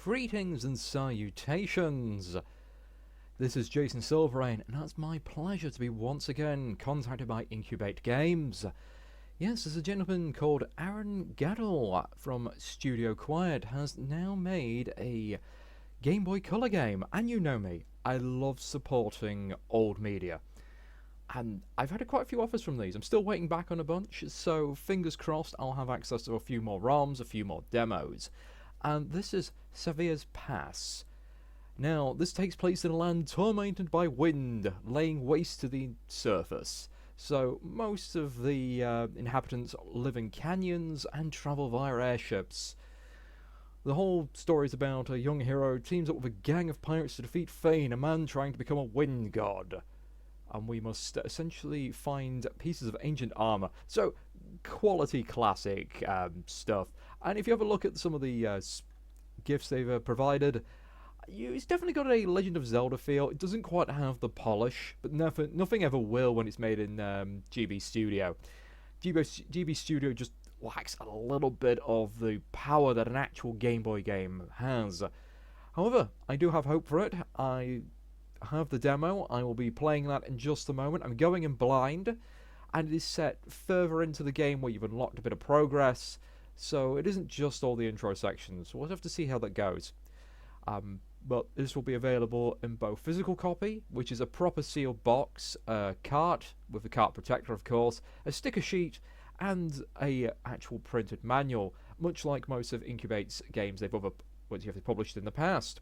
Greetings and salutations! This is Jason Silverain, and it's my pleasure to be once again contacted by Incubate Games. Yes, there's a gentleman called Aaron Gadol from StudioQuiet has now made a Game Boy Color game, and you know me, I love supporting old media. And I've had quite a few offers from these. I'm still waiting back on a bunch, so fingers crossed I'll have access to a few more ROMs, a few more demos. And this is Zephyr's Pass. Now, this takes place in a land tormented by wind, laying waste to the surface. So, most of the inhabitants live in canyons and travel via airships. The whole story is about a young hero who teams up with a gang of pirates to defeat Thane, a man trying to become a wind god. And we must essentially find pieces of ancient armor. So, quality classic stuff. And if you have a look at some of the gifts they've provided, it's definitely got a Legend of Zelda feel. It doesn't quite have the polish, but nothing ever will when it's made in GB Studio. GB Studio just lacks a little bit of the power that an actual Game Boy game has. However, I do have hope for it. I have the demo. I will be playing that in just a moment. I'm going in blind, and it is set further into the game where you've unlocked a bit of progress, so it isn't just all the intro sections. We'll have to see how that goes. But this will be available in both physical copy, which is a proper sealed box, a cart with a cart protector of course, a sticker sheet, and a actual printed manual, much like most of Incubate's games they've published in the past.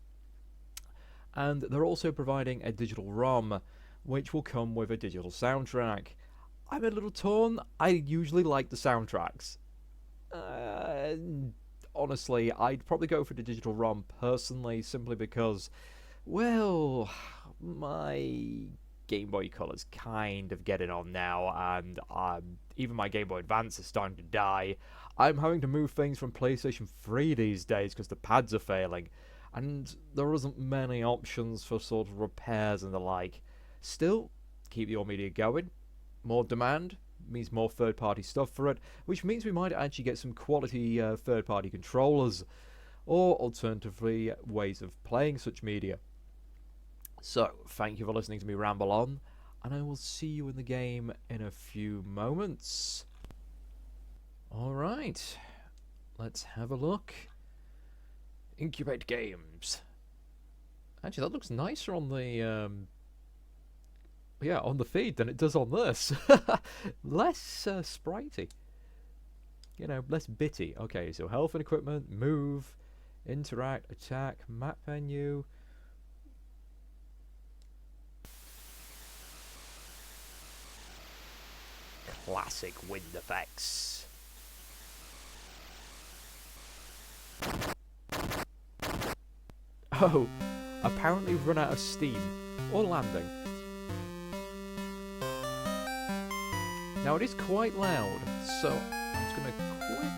And they're also providing a digital ROM, which will come with a digital soundtrack. I'm a little torn. I usually like the soundtracks. Honestly, I'd probably go for the digital ROM personally, simply because, well, my Game Boy Color's kind of getting on now, and even my Game Boy Advance is starting to die. I'm having to move things from PlayStation 3 these days because the pads are failing, and there isn't many options for sort of repairs and the like. Still, keep the old media going. More demand means more third-party stuff for it, which means we might actually get some quality third-party controllers, or alternatively ways of playing such media. So, thank you for listening to me ramble on, and I will see you in the game in a few moments. Alright, let's have a look. Incubate Games. Actually, that looks nicer on the on the feed than it does on this. Less spritey. You know, less bitty. Okay, so health and equipment, move, interact, attack, map menu. Classic wind effects. Oh, apparently run out of steam. Or landing. Now it is quite loud, so I'm just going to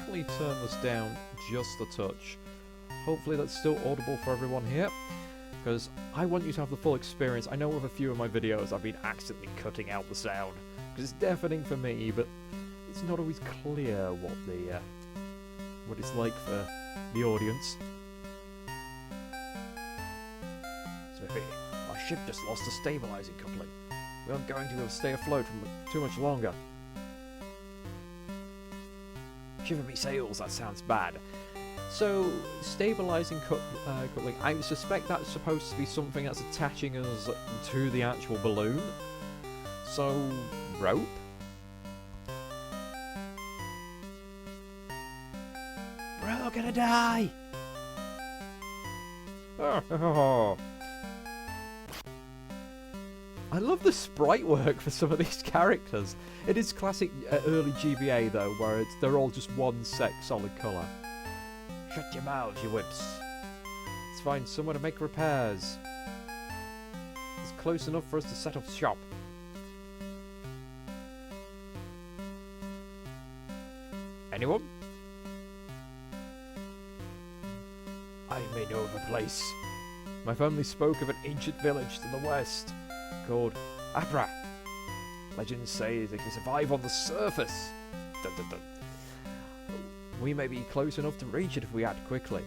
quickly turn this down just a touch. Hopefully that's still audible for everyone here, because I want you to have the full experience. I know with a few of my videos I've been accidentally cutting out the sound, because it's deafening for me, but it's not always clear what it's like for the audience. Smithy, our ship just lost the stabilizing coupling. We aren't going to be able to stay afloat for too much longer. Shiver me sails, that sounds bad. So, stabilizing coupling, I suspect that's supposed to be something that's attaching us to the actual balloon. So, rope? We're all gonna die! I love the sprite work for some of these characters. It is classic early GBA though, where they're all just one solid colour. Shut your mouths, you whips. Let's find somewhere to make repairs. It's close enough for us to set up shop. Anyone? I may know of a place. My family spoke of an ancient village to the west, called Abra. Legends say they can survive on the surface. Dun, dun, dun. We may be close enough to reach it if we act quickly.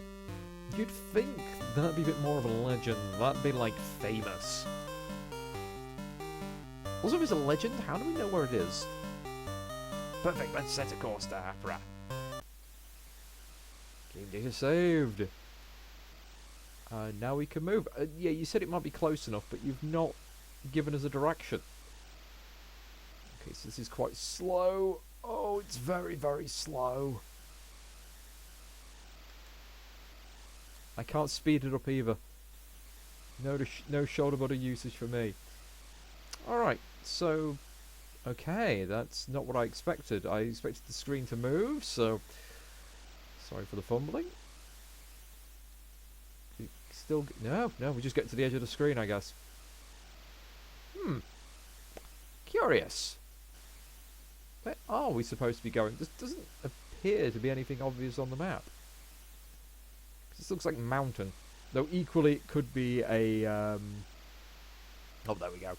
You'd think that'd be a bit more of a legend. That'd be, like, famous. Also, if it's a legend, how do we know where it is? Perfect, let's set a course to Hapra. Game data saved. Now we can move. Yeah, you said it might be close enough, but you've not given us a direction. Okay, so this is quite slow. Oh, it's very, very slow. I can't speed it up either. No shoulder button usage for me. Alright, so... Okay, that's not what I expected. I expected the screen to move, so... Sorry for the fumbling. Still... No, we just get to the edge of the screen, I guess. Curious. Where are we supposed to be going? This doesn't appear to be anything obvious on the map. This looks like mountain. Though equally it could be a... Oh, there we go. I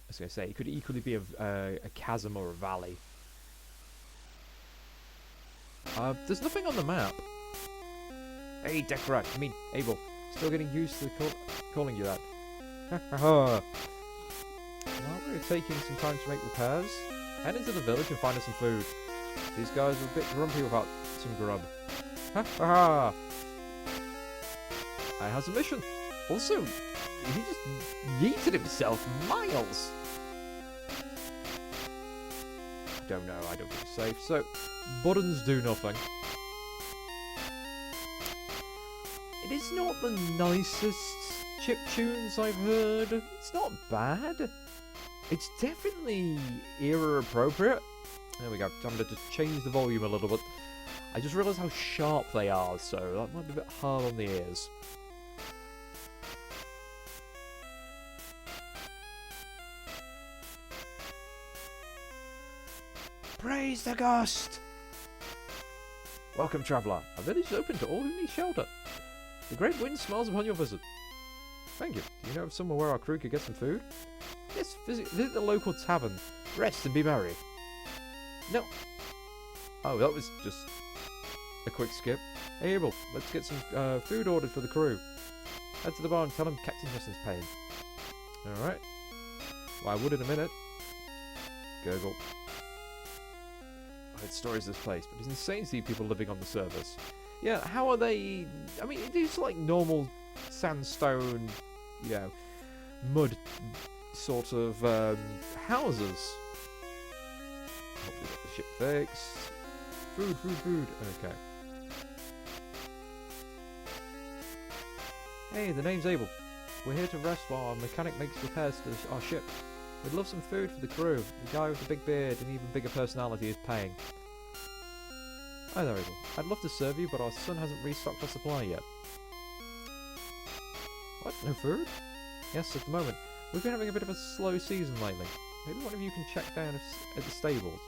was going to say, it could equally be a chasm or a valley. There's nothing on the map. Hey, Decorat. I mean, Abel. Still getting used to calling you that. Well, we're taking some time to make repairs. Head into the village and find us some food. These guys are a bit grumpy without some grub. Ha ha ha! I have a mission. Also, he just yeeted himself miles. I don't know, I don't think it's safe. So, buttons do nothing. It is not the nicest chiptunes I've heard. It's not bad. It's definitely era appropriate. There we go. I'm going to just change the volume a little bit. I just realised how sharp they are, so that might be a bit hard on the ears. Praise the ghost! Welcome, traveller. Our village is open to all who need shelter. The great wind smiles upon your visit. Thank you. Do you know of somewhere where our crew could get some food? Yes, visit the local tavern. Rest and be merry. No. Oh, that was just a quick skip. Hey, Abel, let's get some food ordered for the crew. Head to the bar and tell them Captain Justin's paying. Alright. Well, I would in a minute. Gurgle. I heard stories of this place, but it's insane to see people living on the surface. Yeah, how are they... I mean, it's like normal sandstone, you know, mud sort of houses. Hopefully get the ship fixed. Food. Okay. Hey, the name's Abel. We're here to rest while our mechanic makes repairs to our ship. We'd love some food for the crew. The guy with the big beard and even bigger personality is paying. Hi there, Abel. I'd love to serve you, but our son hasn't restocked our supply yet. What? No food? Yes, at the moment. We've been having a bit of a slow season lately. Maybe one of you can check down at the stables.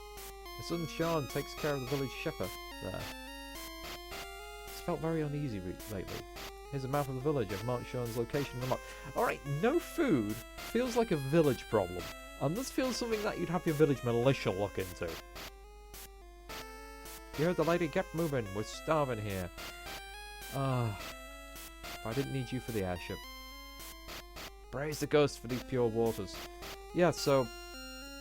My son Sean takes care of the village shepherd there. It's felt very uneasy lately. Here's a map of the village. I've marked Sean's location on the map. Alright, no food feels like a village problem. And this feels something that you'd have your village militia look into. You heard the lady, get moving. We're starving here. If I didn't need you for the airship. Praise the ghost for these pure waters. Yeah, so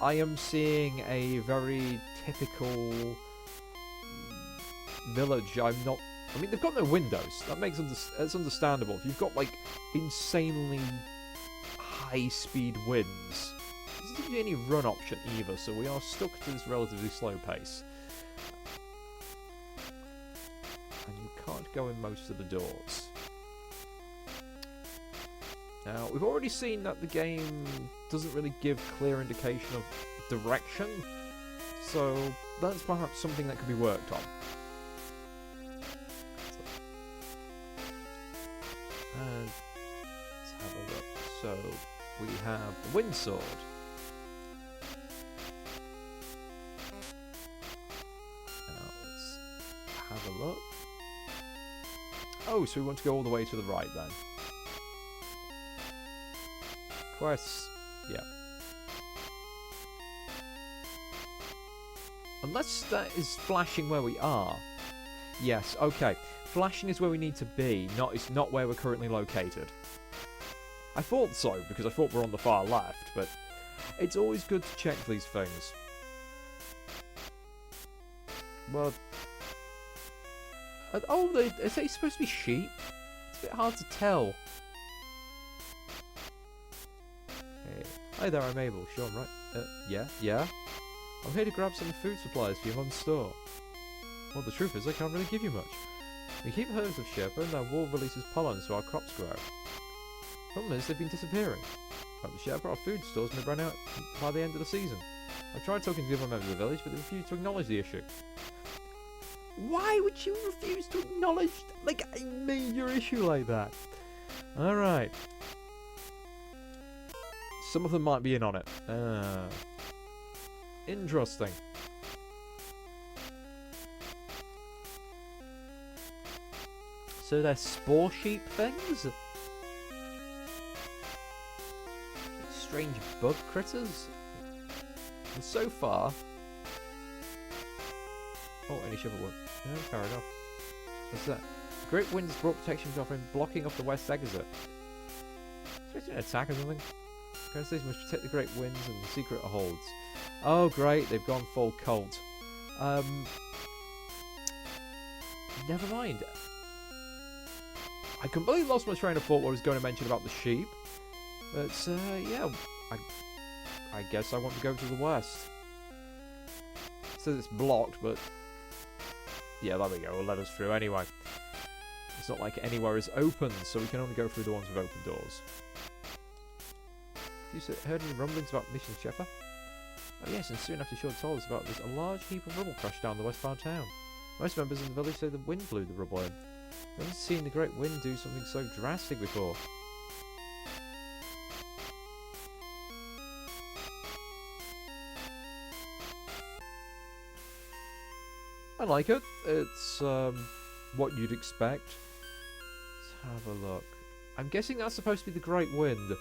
I am seeing a very typical village. I mean, they've got no windows. That makes it's understandable. If you've got like insanely high-speed winds, there doesn't be any run option either. So we are stuck to this relatively slow pace, and you can't go in most of the doors. Now, we've already seen that the game doesn't really give clear indication of direction, so that's perhaps something that could be worked on. And let's have a look. So, we have the wind sword. Now, let's have a look. Oh, so we want to go all the way to the right then. Quests, yeah. Unless that is flashing where we are. Yes, okay. flashing is where we need to be, it's not where we're currently located. I thought so, because I thought we're on the far left, but it's always good to check these things. Well... oh, is they supposed to be sheep? It's a bit hard to tell. Hey. Hi there, I'm Abel. Sure, I'm right. Yeah? I'm here to grab some food supplies for your mum's store. Well, the truth is, I can't really give you much. We keep herds of sheep, and our wool releases pollen so our crops grow. Problem is, they've been disappearing. But the sheep at our food stores may run out by the end of the season. I tried talking to the other members of the village, but they refused to acknowledge the issue. Why would you refuse to acknowledge, like, a major issue like that? Alright. Some of them might be in on it. Interesting. So they're spore sheep things? Strange bug critters? And so far... oh, any shovel work. No, fair enough. What's that? Great winds brought protection from him, blocking off the west exit. Expecting an attack or something? Current station must protect the great winds and the secret it holds. Oh, great, they've gone full cult. Never mind. I completely lost my train of thought what I was going to mention about the sheep. But, yeah, I guess I want to go to the west. It says it's blocked, but... yeah, there we go, it'll let us through anyway. It's not like anywhere is open, so we can only go through the ones with open doors. Have you heard any rumblings about Mission Zephyr? Oh yes, and soon after Shaw told us about this, a large heap of rubble crashed down the west part of town. Most members in the village say the wind blew the rubble in. I haven't seen the great wind do something so drastic before. I like it. It's what you'd expect. Let's have a look. I'm guessing that's supposed to be the Great Wind,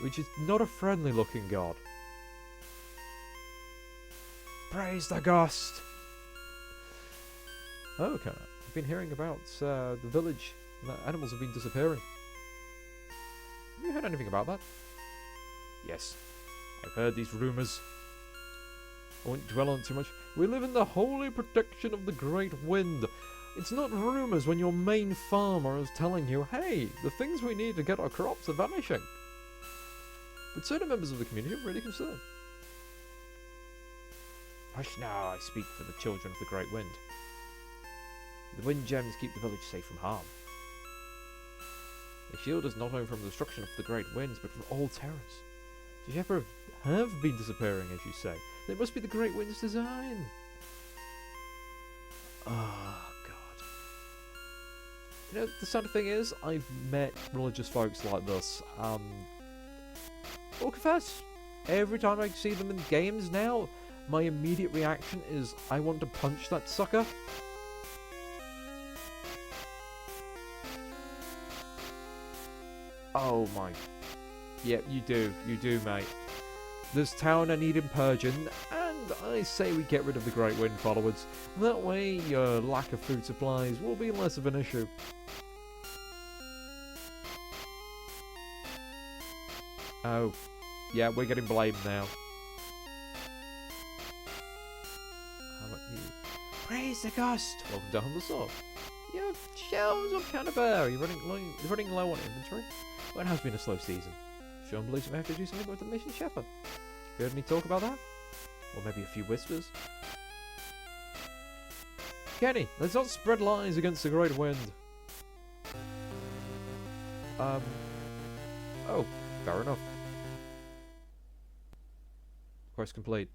which is not a friendly looking god. Praise the gust! Oh, okay. I've been hearing about the village. That animals have been disappearing. Have you heard anything about that? Yes. I've heard these rumours. I won't dwell on it too much. We live in the holy protection of the Great Wind. It's not rumours when your main farmer is telling you, hey, the things we need to get our crops are vanishing. But certain members of the community are really concerned. Hush now, I speak for the children of the Great Wind. The wind gems keep the village safe from harm. They shield us not only from the destruction of the Great Winds, but from all terrors. The Zephyrs have been disappearing, as you say. It must be the Great Wind's design. Oh, God. You know, the sad thing is, I've met religious folks like this. I'll confess, every time I see them in games now, my immediate reaction is, I want to punch that sucker. Oh my... yep, you do, mate. This town I need purging, and I say we get rid of the Great Wind followers. That way, your lack of food supplies will be less of an issue. Oh, yeah, we're getting blamed now. How about you? Praise the gust! Welcome to Humble Sword. Your shelves are kind of bare. You're running low on inventory. Well, it has been a slow season. Sean believes we may have to do something with the Mission Zephyr. You heard any talk about that? Or maybe a few whispers? Kenny, let's not spread lies against the Great Wind. Oh, fair enough. Quest complete.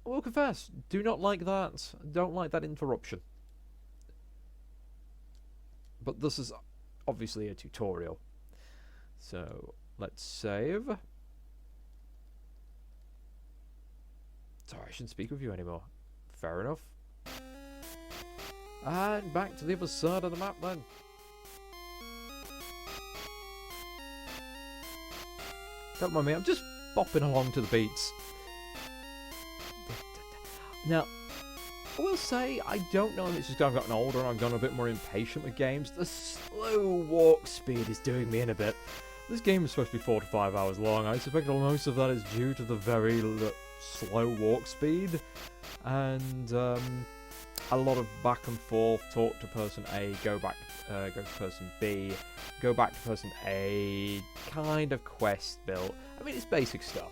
I will confess, do not like that. Don't like that interruption. But this is obviously a tutorial. So, let's save. Sorry, I shouldn't speak with you anymore. Fair enough. And back to the other side of the map then. Don't mind me, I'm just bopping along to the beats. Now, I will say, I don't know if it's just I've gotten older and I've gotten a bit more impatient with games. The slow walk speed is doing me in a bit. This game is supposed to be 4 to 5 hours long. I suspect most of that is due to the very slow walk speed. And a lot of back and forth, talk to person A, go to person B, go back to person A, kind of quest built. I mean, it's basic stuff.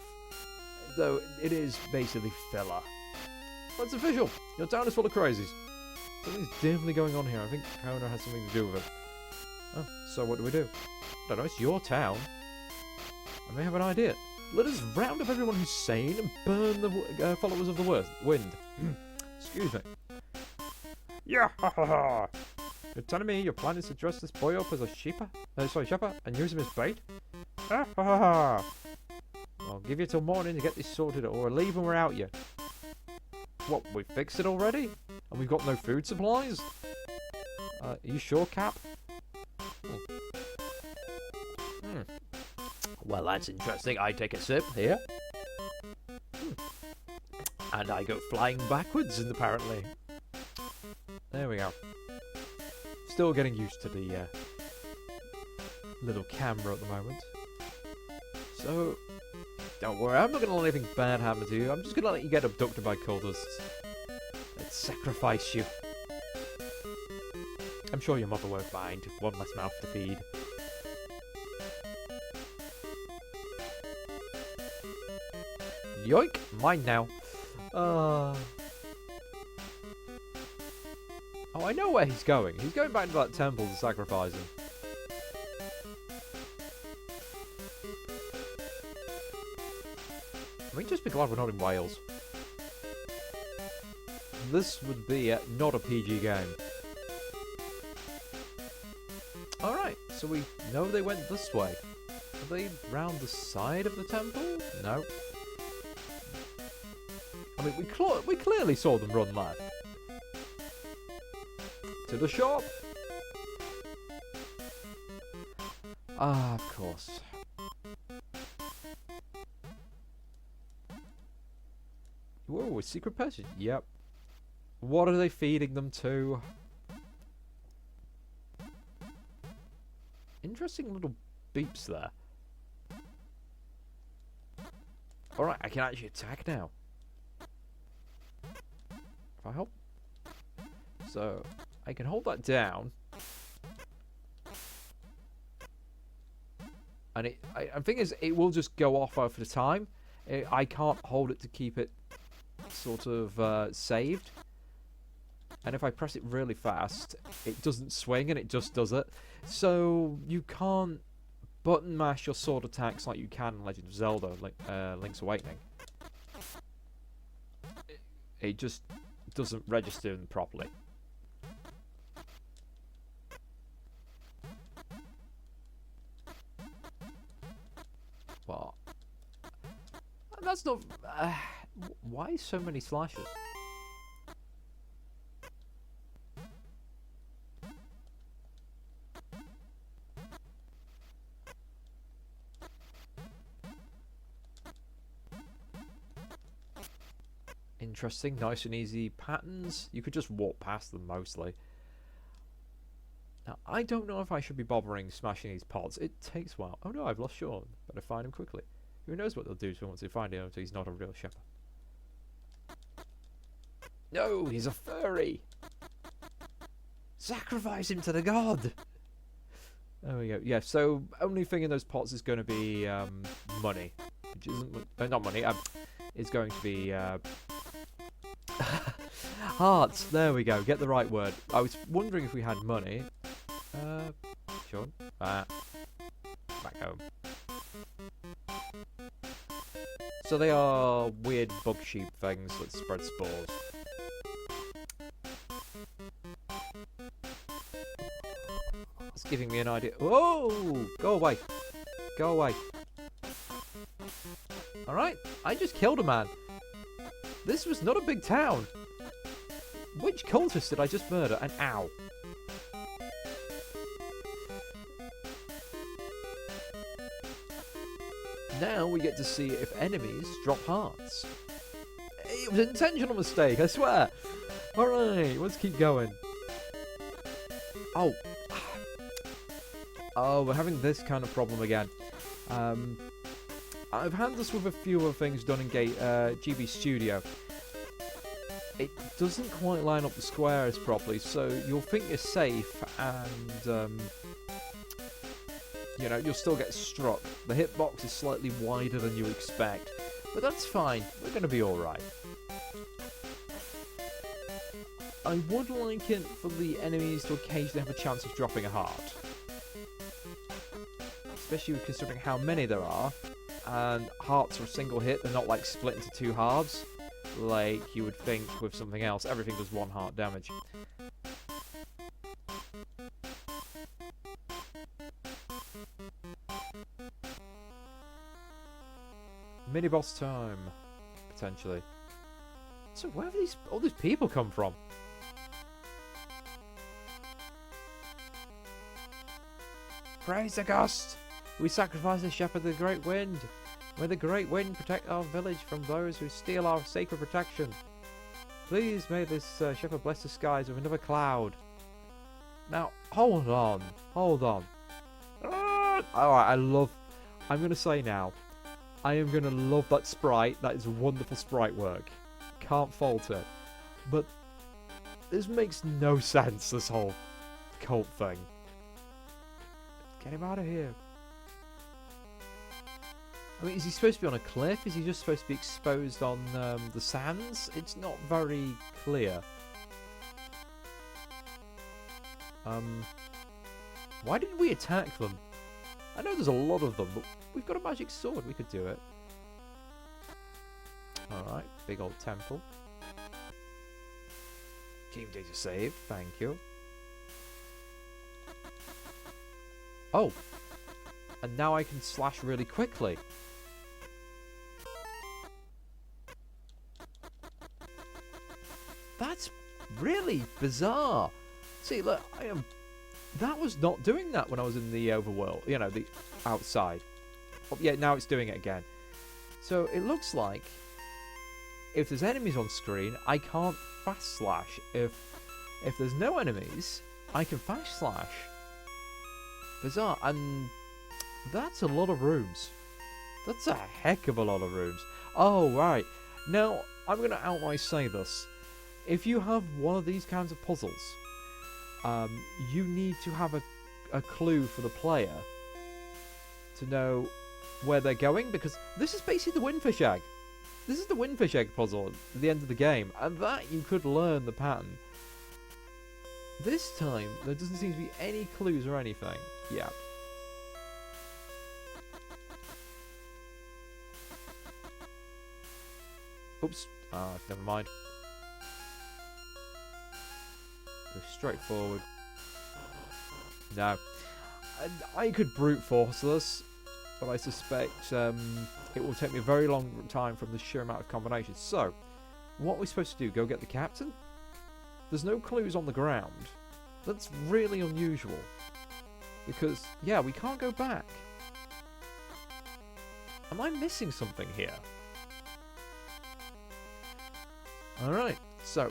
Though it is basically filler. But it's official. Your town is full of crazies. Something's definitely going on here. I think Kona has something to do with it. Oh, so what do? I don't know, it's your town. I may have an idea. Let us round up everyone who's sane and burn the followers of the wind. Excuse me. Yeah, ha ha ha! You're telling me your plan is to dress this boy up as a shepherd, and use him as bait? Ha ha ha ha! I'll give you till morning to get this sorted, or leave and we're out you. What, we fixed it already? And we've got no food supplies? Are you sure, Cap? Well, that's interesting. I take a sip here. And I go flying backwards, apparently. There we go. Still getting used to the little camera at the moment. So, don't worry, I'm not going to let anything bad happen to you. I'm just going to let you get abducted by cultists. Let's sacrifice you. I'm sure your mother won't mind. One less mouth to feed. Yoink! Mine now. Oh, I know where he's going. He's going back to that temple to sacrifice him. I mean, just be glad we're not in Wales. This would be not a PG game. Alright, so we know they went this way. Are they round the side of the temple? No. I mean, we clearly saw them run left. To the shop. Ah, of course. Whoa, a secret passage. Yep. What are they feeding them to? Interesting little beeps there. Alright, I can actually attack now. If I hold... So, I can hold that down. And the thing is, it will just go off after the time. I can't hold it to keep it sort of saved. And if I press it really fast, it doesn't swing and it just does it. So you can't button mash your sword attacks like you can in Legend of Zelda, like Link's Awakening. It just doesn't register them properly. What? That's not... why so many slashes? Interesting, nice and easy patterns. You could just walk past them mostly. Now, I don't know if I should be bothering smashing these pots. It takes a while. Oh no, I've lost Sean. Better find him quickly. Who knows what they'll do to him once they find him until he's not a real shepherd. No, he's a furry! Sacrifice him to the god! There we go. Yeah, so only thing in those pots is going to be money. Which isn't... not money. It's going to be... hearts! There we go. Get the right word. I was wondering if we had money. Sure. Back home. So they are weird bug sheep things that spread spores. It's giving me an idea. Oh! Go away. Go away. Alright, I just killed a man. This was not a big town. Which cultist did I just murder? And ow. Now we get to see if enemies drop hearts. It was an intentional mistake, I swear. Alright, let's keep going. Oh. Oh, we're having this kind of problem again. I've had this with a few other things done in GB Studio. It doesn't quite line up the squares properly, so you'll think you're safe, and you know, you'll still get struck. The hitbox is slightly wider than you expect, but that's fine. We're going to be alright. I would like it for the enemies to occasionally have a chance of dropping a heart. Especially considering how many there are, and hearts are a single hit, they're not like split into two halves, like you would think with something else. Everything does one heart damage. Mini-boss time, potentially. So where have all these people come from? Praise the gust! We sacrifice the shepherd of the great wind. May the great wind protect our village from those who steal our sacred protection. Please may this shepherd bless the skies with another cloud. Now, hold on. Hold on. Alright, I'm going to say now, I am going to love that sprite. That is wonderful sprite work. Can't fault it. But this makes no sense, this whole cult thing. Get him out of here. I mean, is he supposed to be on a cliff? Is he just supposed to be exposed on the sands? It's not very clear. Why didn't we attack them? I know there's a lot of them, but we've got a magic sword. We could do it. Alright, big old temple. Game data saved, thank you. Oh! And now I can slash really quickly. That's really bizarre. See, look, that was not doing that when I was in the overworld. You know, the outside. Oh, yeah, now it's doing it again. So it looks like if there's enemies on screen, I can't fast slash. If there's no enemies, I can fast slash. Bizarre. And that's a lot of rooms. That's a heck of a lot of rooms. Oh, right. Now, I'm going to outright say this. If you have one of these kinds of puzzles, you need to have a clue for the player to know where they're going, because this is basically the windfish egg. This is the windfish egg puzzle at the end of the game, and that you could learn the pattern. This time, there doesn't seem to be any clues or anything. Yeah. Oops. Never mind. Go straight forward. No. I could brute force this, but I suspect it will take me a very long time from the sheer amount of combinations. So, what are we supposed to do? Go get the captain? There's no clues on the ground. That's really unusual. Because, yeah, we can't go back. Am I missing something here? Alright, so,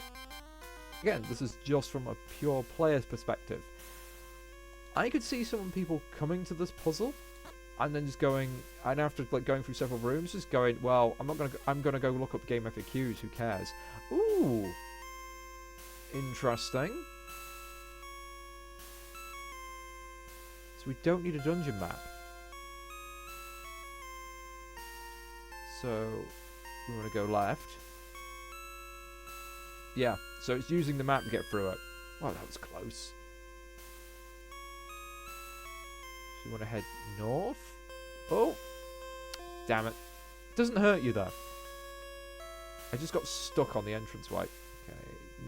again, this is just from a pure player's perspective. I could see some people coming to this puzzle, and then just going, and after like going through several rooms, just going, well, I'm gonna go look up game FAQs, who cares? Ooh, interesting. So we don't need a dungeon map. So we want to go left. Yeah, so it's using the map to get through it. Wow, that was close. So we want to head north. Oh! Damn it. Doesn't hurt you, though. I just got stuck on the entranceway. Okay,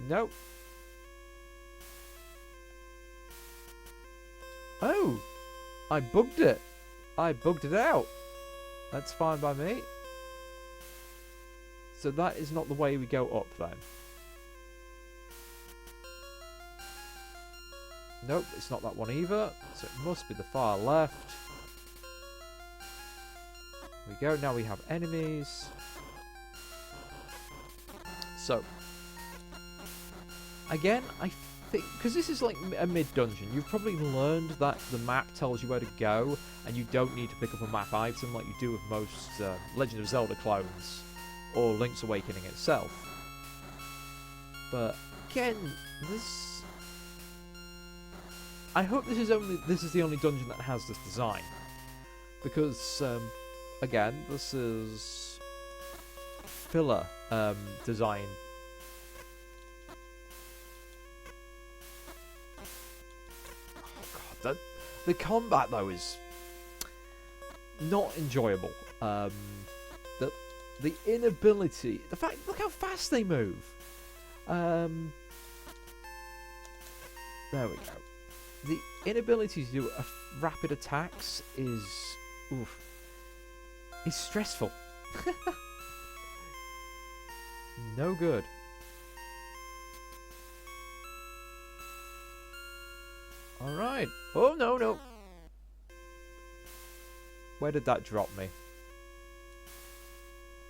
nope. Oh! I bugged it. I bugged it out. That's fine by me. So that is not the way we go up, then. Nope, it's not that one either. So it must be the far left. There we go. Now we have enemies. So, Again, I think, because this is like a mid-dungeon, you've probably learned that the map tells you where to go, and you don't need to pick up a map item like you do with most Legend of Zelda clones, or Link's Awakening itself. But again, this... I hope this is the only dungeon that has this design. Because, again, this is filler design. Oh god, the combat though is not enjoyable. The inability, the fact, look how fast they move. There we go. The inability to do rapid attacks is, oof, is stressful. No good. Alright. Oh, no, no. Where did that drop me?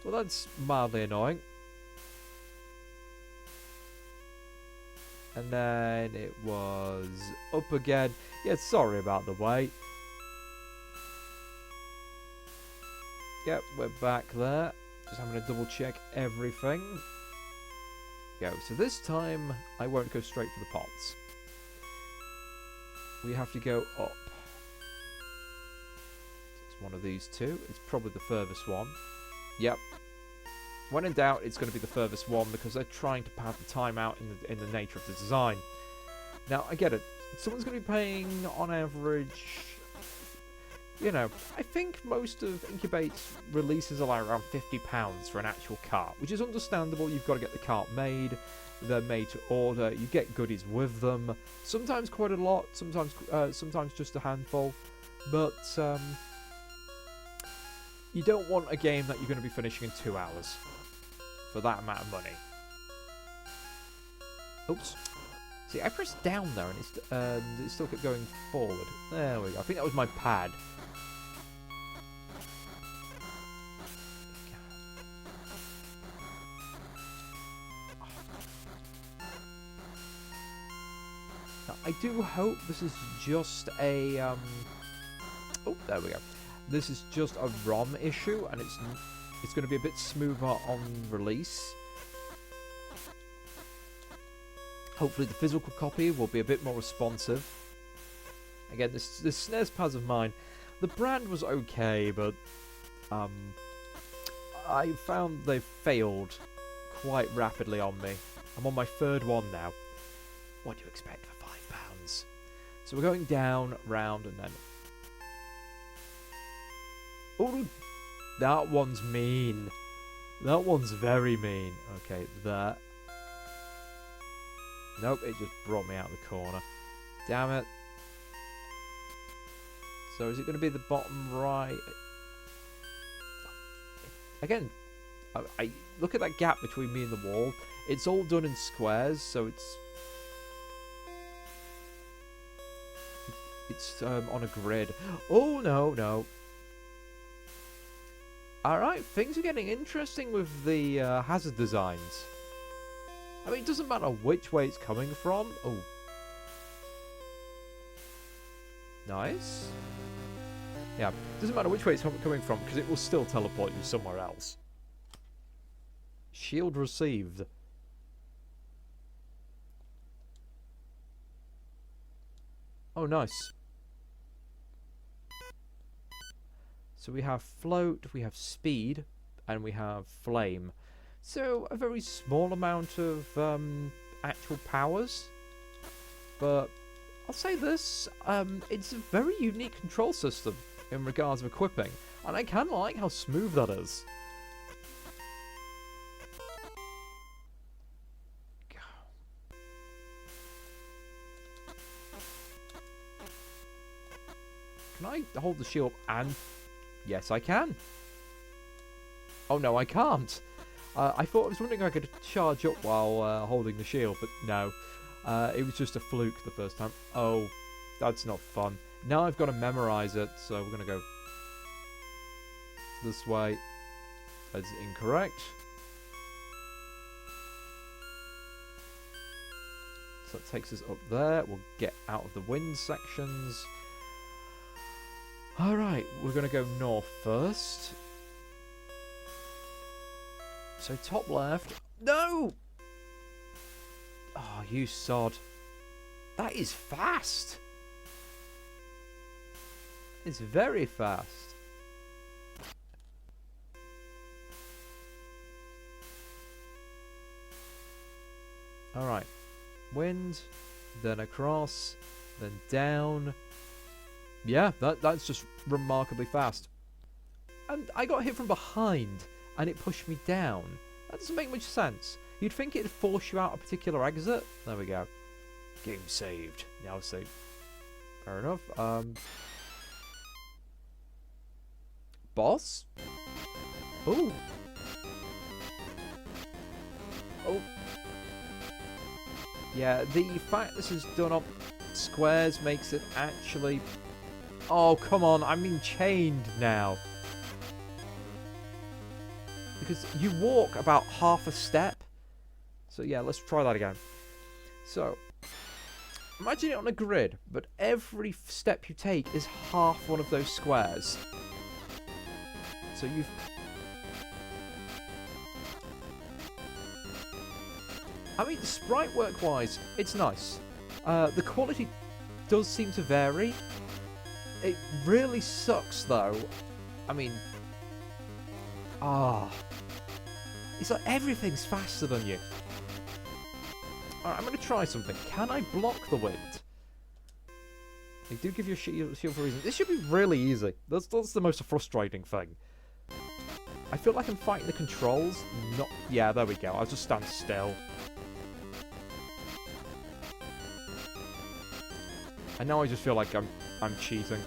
Well, that's mildly annoying. And then it was up again. Yeah, sorry about the wait. Yep, we're back there. Just having to double check everything. Go. So this time, I won't go straight for the pots. We have to go up. It's one of these two. It's probably the furthest one. Yep. When in doubt, it's going to be the furthest one because they're trying to pad the time out in the nature of the design. Now, I get it. Someone's going to be paying, on average, you know, I think most of Incubate's releases are like around £50 for an actual cart, which is understandable. You've got to get the cart made. They're made to order. You get goodies with them. Sometimes quite a lot. Sometimes just a handful. But you don't want a game that you're going to be finishing in 2 hours for that amount of money. Oops. See, I pressed down there and it still kept going forward. There we go. I think that was my pad. Now, I do hope this is just a... Oh, there we go. This is just a ROM issue, and it's going to be a bit smoother on release. Hopefully the physical copy will be a bit more responsive. Again, this SNES pads of mine, the brand was okay, but I found they failed quite rapidly on me. I'm on my third one now. What do you expect for £5? So we're going down, round, and then... Oh, that one's mean. That one's very mean. Okay, there. Nope, it just brought me out of the corner. Damn it. So is it going to be the bottom right? Again, I look at that gap between me and the wall. It's all done in squares, so it's on a grid. Oh, no, no. Alright, things are getting interesting with the hazard designs. I mean, it doesn't matter which way it's coming from. Oh. Nice. Yeah, doesn't matter which way it's coming from, because it will still teleport you somewhere else. Shield received. Oh, nice. So we have float, we have speed, and we have flame. So a very small amount of actual powers. But I'll say this, it's a very unique control system in regards of equipping. And I kind of like how smooth that is. Can I hold the shield and... Yes, I can. Oh, no, I can't. I was wondering if I could charge up while holding the shield, but no. It was just a fluke the first time. Oh, that's not fun. Now I've got to memorize it, so we're going to go this way. That's incorrect. So that takes us up there. We'll get out of the wind sections. Alright, we're going to go north first. So top left. No! Oh, you sod. That is fast. It's very fast. Alright. Wind, then across, then down. Yeah, that's just remarkably fast. And I got hit from behind, and it pushed me down. That doesn't make much sense. You'd think it'd force you out a particular exit. There we go. Game saved. Now save. Fair enough. Boss? Ooh. Oh. Yeah, the fact this is done up squares makes it actually... Oh, come on, I'm being chained now. Because you walk about half a step. So yeah, let's try that again. So, imagine it on a grid, but every step you take is half one of those squares. So you've... I mean, sprite work-wise, it's nice. The quality does seem to vary. It really sucks, though. I mean... It's like everything's faster than you. Alright, I'm going to try something. Can I block the wind? They do give you a shield for a reason. This should be really easy. That's the most frustrating thing. I feel like I'm fighting the controls. Not... Yeah, there we go. I'll just stand still. And now I just feel like I'm cheating.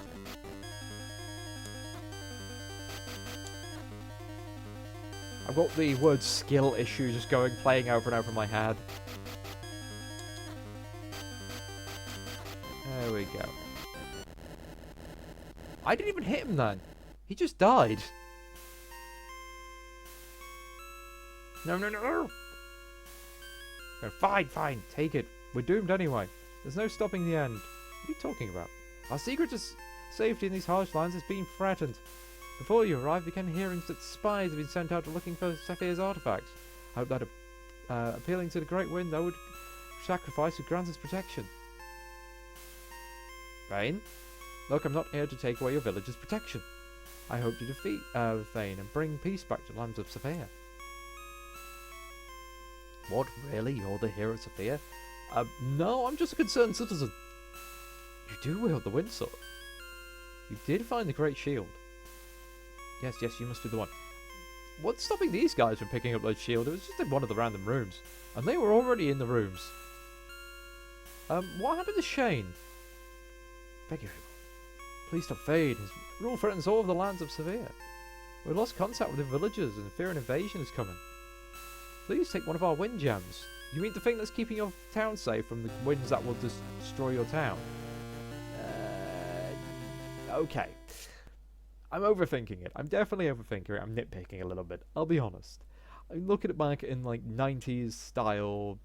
I've got the word skill issue just playing over and over in my head. There we go. I didn't even hit him then. He just died. No, no, no, no. No, fine, fine. Take it. We're doomed anyway. There's no stopping the end. What are you talking about? Our secret to safety in these harsh lands is being threatened. Before you arrived, we began hearing that spies have been sent out looking for Zephyr's artifacts. I hope that appealing to the Great Wind, I would sacrifice would grant us protection. Thane? Look, I'm not here to take away your village's protection. I hope to defeat Thane and bring peace back to the lands of Zephyr. What, really? You're the hero of Zephyr? No, I'm just a concerned citizen. You do wield the wind sword. You did find the Great Shield. Yes, yes, you must be the one. What's stopping these guys from picking up that shield? It was just in one of the random rooms. And they were already in the rooms. What happened to Shane? Beg your pardon. Please stop Thane. His rule threatens all of the lands of Zephyr. We lost contact with the villagers and fear an invasion is coming. Please take one of our wind gems. You mean the thing that's keeping your town safe from the winds that will destroy your town? Okay. I'm overthinking it. I'm definitely overthinking it. I'm nitpicking a little bit. I'll be honest. I'm looking at back in like 90s style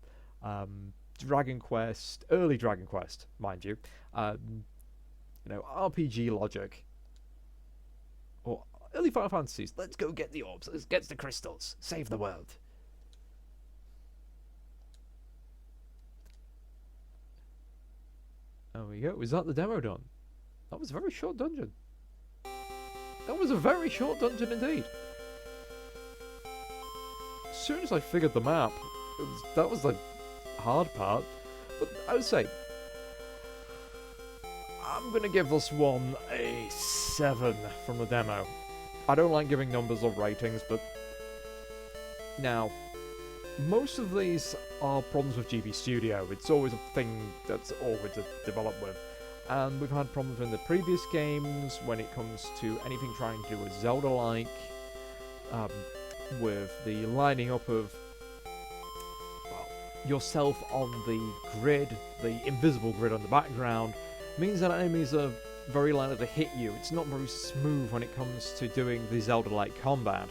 Dragon Quest, early Dragon Quest, mind you. You know, RPG logic. Or early Final Fantasies. Let's go get the orbs. Let's get the crystals. Save the world. There we go. Was that the demo done? That was a very short dungeon. That was a very short dungeon indeed. As soon as I figured the map, that was the hard part. But I would say, I'm going to give this one a 7 from the demo. I don't like giving numbers or ratings, but now, most of these are problems with GB Studio. It's always a thing that's awkward to develop with. And we've had problems in the previous games when it comes to anything trying to do with Zelda-like, with the lining up of yourself on the grid, the invisible grid on the background, means that enemies are very likely to hit you. It's not very smooth when it comes to doing the Zelda-like combat.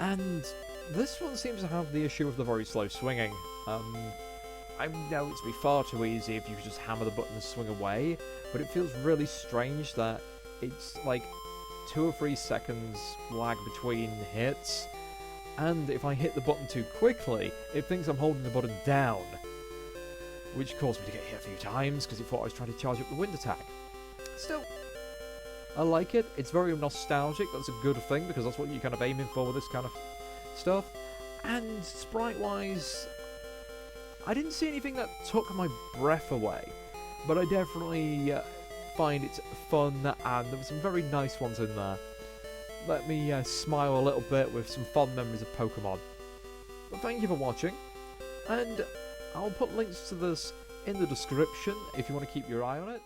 And this one seems to have the issue of the very slow swinging. I know it's be far too easy if you could just hammer the button and swing away, but it feels really strange that it's like 2 or 3 seconds lag between hits, and if I hit the button too quickly, it thinks I'm holding the button down, which caused me to get hit a few times because it thought I was trying to charge up the wind attack. Still, I like it. It's very nostalgic. That's a good thing because that's what you're kind of aiming for with this kind of stuff. And sprite-wise, I didn't see anything that took my breath away, but I definitely find it fun, and there were some very nice ones in there. Let me smile a little bit with some fond memories of Pokemon. But thank you for watching, and I'll put links to this in the description if you want to keep your eye on it.